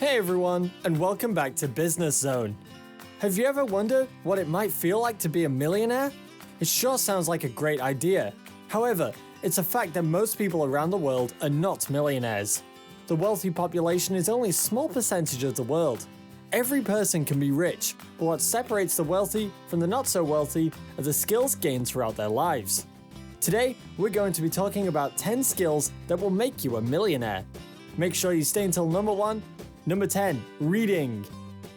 Hey everyone, and welcome back to Business Zone. Have you ever wondered what it might feel like to be a millionaire? It sure sounds like a great idea. However, it's a fact that most people around the world are not millionaires. The wealthy population is only a small percentage of the world. Every person can be rich, but what separates the wealthy from the not so wealthy are the skills gained throughout their lives. Today, we're going to be talking about 10 skills that will make you a millionaire. Make sure you stay until number 1. Number 10, reading.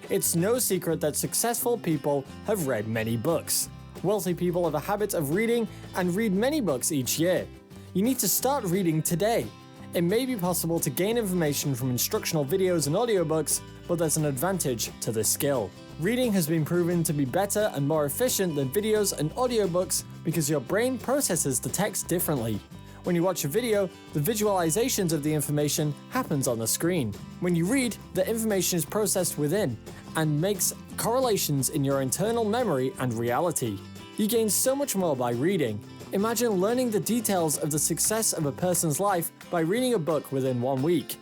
It's no secret that successful people have read many books. Wealthy people have a habit of reading and read many books each year. You need to start reading today. It may be possible to gain information from instructional videos and audiobooks, but there's an advantage to this skill. Reading has been proven to be better and more efficient than videos and audiobooks because your brain processes the text differently. When you watch a video, the visualizations of the information happens on the screen. When you read, the information is processed within and makes correlations in your internal memory and reality. You gain so much more by reading. Imagine learning the details of the success of a person's life by reading a book within 1 week.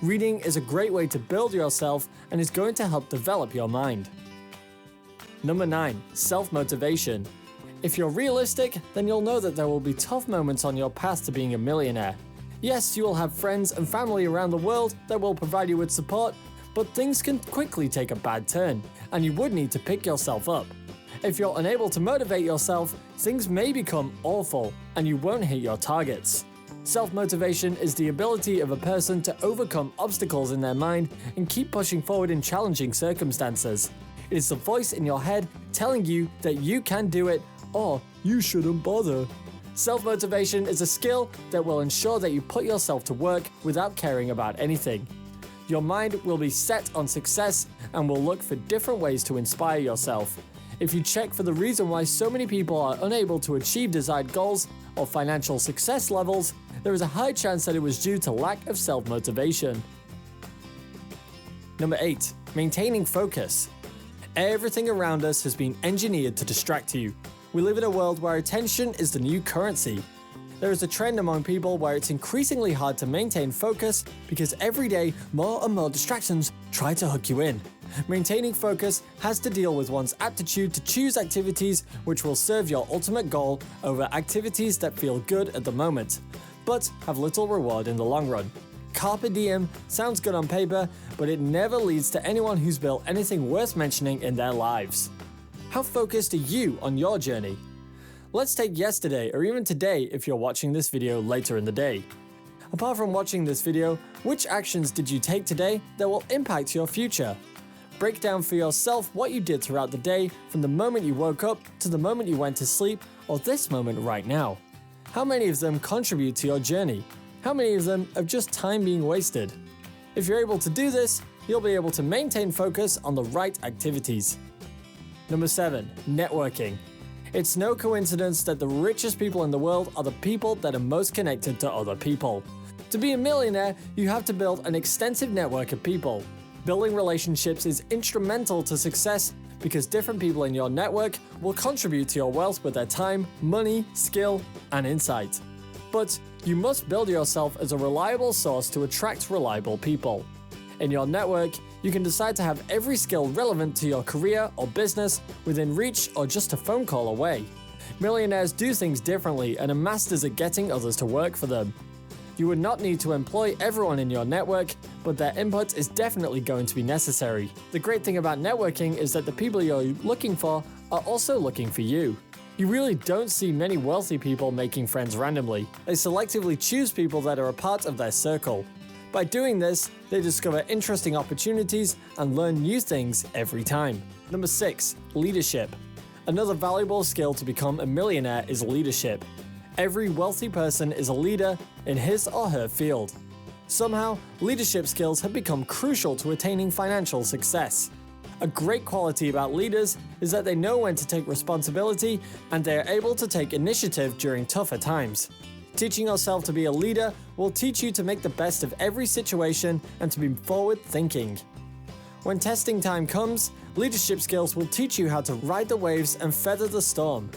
Reading is a great way to build yourself and is going to help develop your mind. Number 9, self-motivation. If you're realistic, then you'll know that there will be tough moments on your path to being a millionaire. Yes, you will have friends and family around the world that will provide you with support, but things can quickly take a bad turn, and you would need to pick yourself up. If you're unable to motivate yourself, things may become awful, and you won't hit your targets. Self-motivation is the ability of a person to overcome obstacles in their mind and keep pushing forward in challenging circumstances. It is the voice in your head telling you that you can do it or you shouldn't bother. Self-motivation is a skill that will ensure that you put yourself to work without caring about anything. Your mind will be set on success and will look for different ways to inspire yourself. If you check for the reason why so many people are unable to achieve desired goals or financial success levels, there is a high chance that it was due to lack of self-motivation. Number 8, maintaining focus. Everything around us has been engineered to distract you. We live in a world where attention is the new currency. There is a trend among people where it's increasingly hard to maintain focus because every day more and more distractions try to hook you in. Maintaining focus has to deal with one's aptitude to choose activities which will serve your ultimate goal over activities that feel good at the moment, but have little reward in the long run. Carpe diem sounds good on paper, but it never leads to anyone who's built anything worth mentioning in their lives. How focused are you on your journey? Let's take yesterday or even today if you're watching this video later in the day. Apart from watching this video, which actions did you take today that will impact your future? Break down for yourself what you did throughout the day from the moment you woke up to the moment you went to sleep or this moment right now. How many of them contribute to your journey? How many of them are just time being wasted? If you're able to do this, you'll be able to maintain focus on the right activities. Number 7, networking. It's no coincidence that the richest people in the world are the people that are most connected to other people. To be a millionaire, you have to build an extensive network of people. Building relationships is instrumental to success because different people in your network will contribute to your wealth with their time, money, skill, and insight. But you must build yourself as a reliable source to attract reliable people. In your network, you can decide to have every skill relevant to your career or business within reach or just a phone call away. Millionaires do things differently and are masters at getting others to work for them. You would not need to employ everyone in your network, but their input is definitely going to be necessary. The great thing about networking is that the people you're looking for are also looking for you. You really don't see many wealthy people making friends randomly. They selectively choose people that are a part of their circle. By doing this, they discover interesting opportunities and learn new things every time. Number 6, leadership. Another valuable skill to become a millionaire is leadership. Every wealthy person is a leader in his or her field. Somehow, leadership skills have become crucial to attaining financial success. A great quality about leaders is that they know when to take responsibility and they are able to take initiative during tougher times. Teaching yourself to be a leader will teach you to make the best of every situation and to be forward-thinking. When testing time comes, leadership skills will teach you how to ride the waves and feather the storm.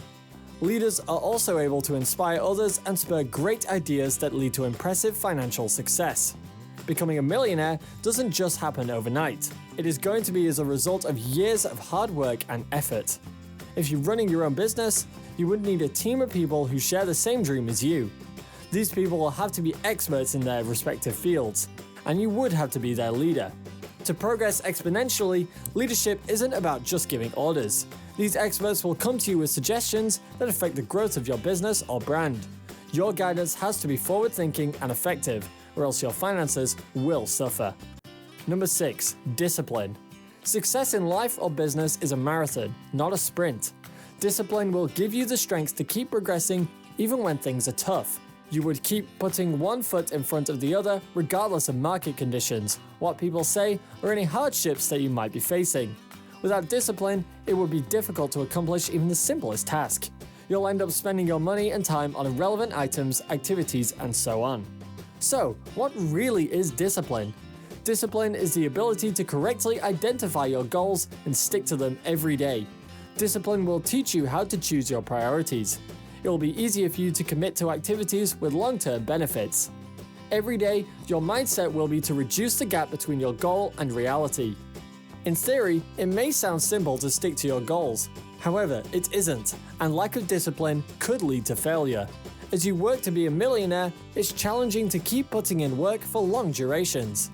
Leaders are also able to inspire others and spur great ideas that lead to impressive financial success. Becoming a millionaire doesn't just happen overnight. It is going to be as a result of years of hard work and effort. If you're running your own business, you would need a team of people who share the same dream as you. These people will have to be experts in their respective fields, and you would have to be their leader. To progress exponentially, leadership isn't about just giving orders. These experts will come to you with suggestions that affect the growth of your business or brand. Your guidance has to be forward-thinking and effective, or else your finances will suffer. Number 6. Discipline. Success in life or business is a marathon, not a sprint. Discipline will give you the strength to keep progressing even when things are tough. You would keep putting one foot in front of the other regardless of market conditions, what people say, or any hardships that you might be facing. Without discipline, it would be difficult to accomplish even the simplest task. You'll end up spending your money and time on irrelevant items, activities, and so on. So, what really is discipline? Discipline is the ability to correctly identify your goals and stick to them every day. Discipline will teach you how to choose your priorities. It will be easier for you to commit to activities with long-term benefits. Every day, your mindset will be to reduce the gap between your goal and reality. In theory, it may sound simple to stick to your goals. However, it isn't, and lack of discipline could lead to failure. As you work to be a millionaire, it's challenging to keep putting in work for long durations.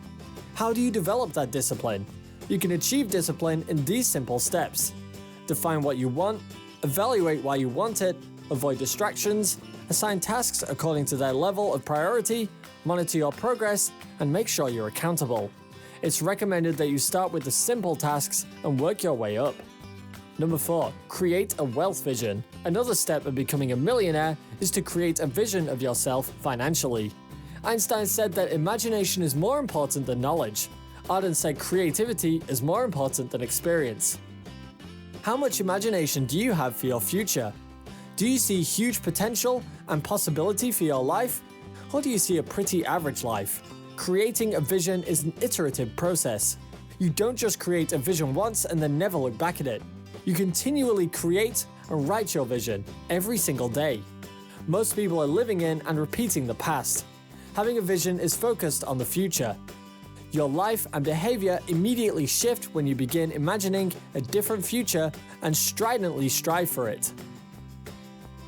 How do you develop that discipline? You can achieve discipline in these simple steps. Define what you want, evaluate why you want it, avoid distractions, assign tasks according to their level of priority, monitor your progress, and make sure you're accountable. It's recommended that you start with the simple tasks and work your way up. Number 4. Create a wealth vision. Another step of becoming a millionaire is to create a vision of yourself financially. Einstein said that imagination is more important than knowledge. Arden said creativity is more important than experience. How much imagination do you have for your future? Do you see huge potential and possibility for your life? Or do you see a pretty average life? Creating a vision is an iterative process. You don't just create a vision once and then never look back at it. You continually create and write your vision every single day. Most people are living in and repeating the past. Having a vision is focused on the future. Your life and behavior immediately shift when you begin imagining a different future and stridently strive for it.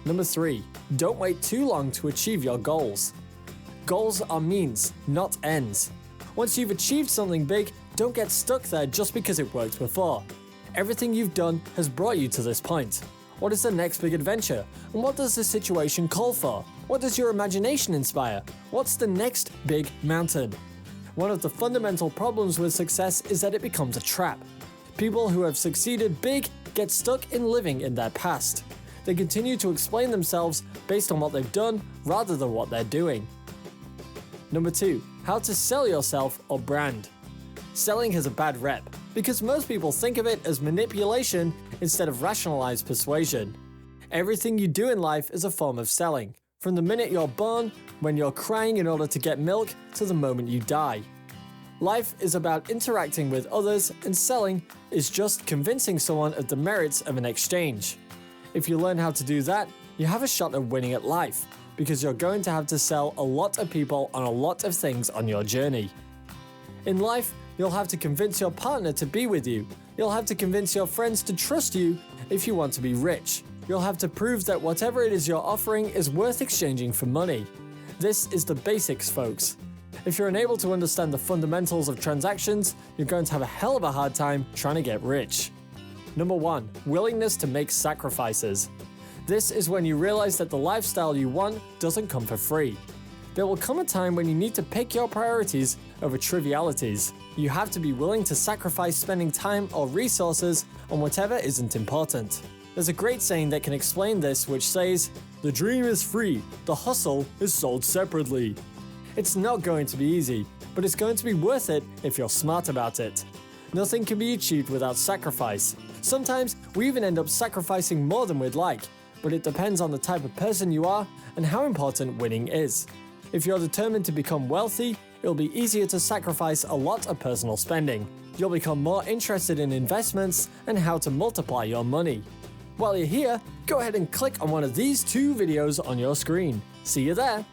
Number 3. Don't wait too long to achieve your goals. Goals are means, not ends. Once you've achieved something big, don't get stuck there just because it worked before. Everything you've done has brought you to this point. What is the next big adventure? And what does the situation call for? What does your imagination inspire? What's the next big mountain? One of the fundamental problems with success is that it becomes a trap. People who have succeeded big get stuck in living in their past. They continue to explain themselves based on what they've done rather than what they're doing. Number 2. How to sell yourself or brand. Selling has a bad rep because most people think of it as manipulation instead of rationalized persuasion. Everything you do in life is a form of selling, from the minute you're born, when you're crying in order to get milk, to the moment you die. Life is about interacting with others, and selling is just convincing someone of the merits of an exchange. If you learn how to do that, you have a shot at winning at life, because you're going to have to sell a lot of people on a lot of things on your journey. In life, you'll have to convince your partner to be with you. You'll have to convince your friends to trust you if you want to be rich. You'll have to prove that whatever it is you're offering is worth exchanging for money. This is the basics, folks. If you're unable to understand the fundamentals of transactions, you're going to have a hell of a hard time trying to get rich. Number 1. Willingness to make sacrifices. This is when you realize that the lifestyle you want doesn't come for free. There will come a time when you need to pick your priorities over trivialities. You have to be willing to sacrifice spending time or resources on whatever isn't important. There's a great saying that can explain this, which says, "The dream is free, the hustle is sold separately." It's not going to be easy, but it's going to be worth it if you're smart about it. Nothing can be achieved without sacrifice. Sometimes we even end up sacrificing more than we'd like, but it depends on the type of person you are and how important winning is. If you're determined to become wealthy, it'll be easier to sacrifice a lot of personal spending. You'll become more interested in investments and how to multiply your money. While you're here, go ahead and click on one of these 2 videos on your screen. See you there!